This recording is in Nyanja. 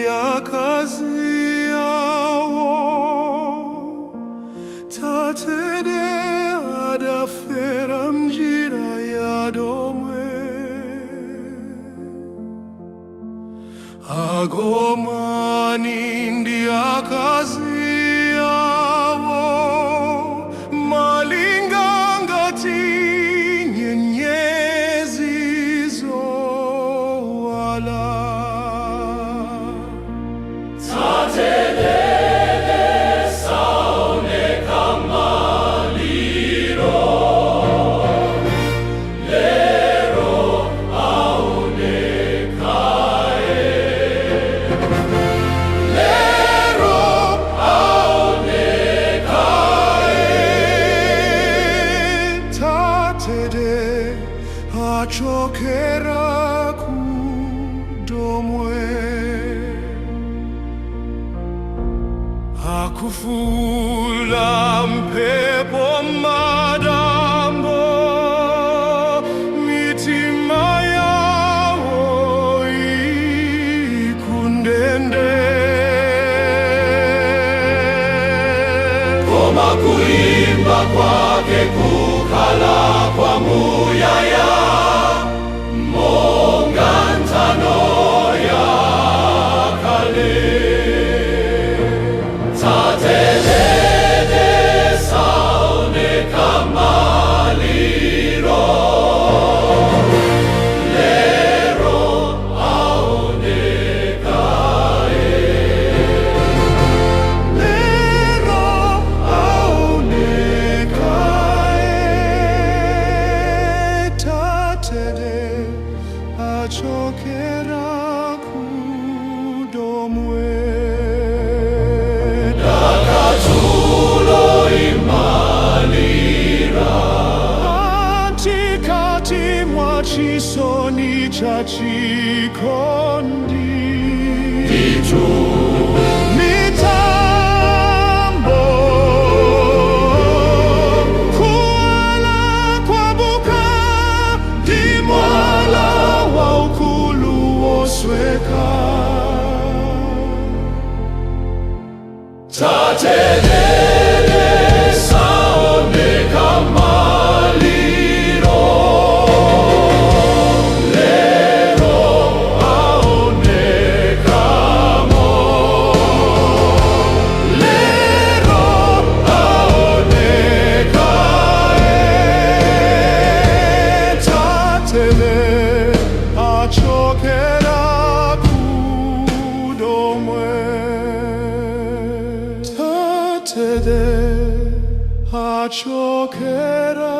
ya kazi yao tatede adafera mjira ya domwe agomani ndia kazi yao malingangati nyenyezi zoala achokera kudomwe akufula mpepo madambo mitima yao ikundende koma kuimba kwake kukala kwa muyaya achokera kudomwe nakatulo imalira antikati mwa chisoni cha chikondi itu tatenere saoneka maliro lero aonekamo lero aonekae tatene achokera kudomwe achokera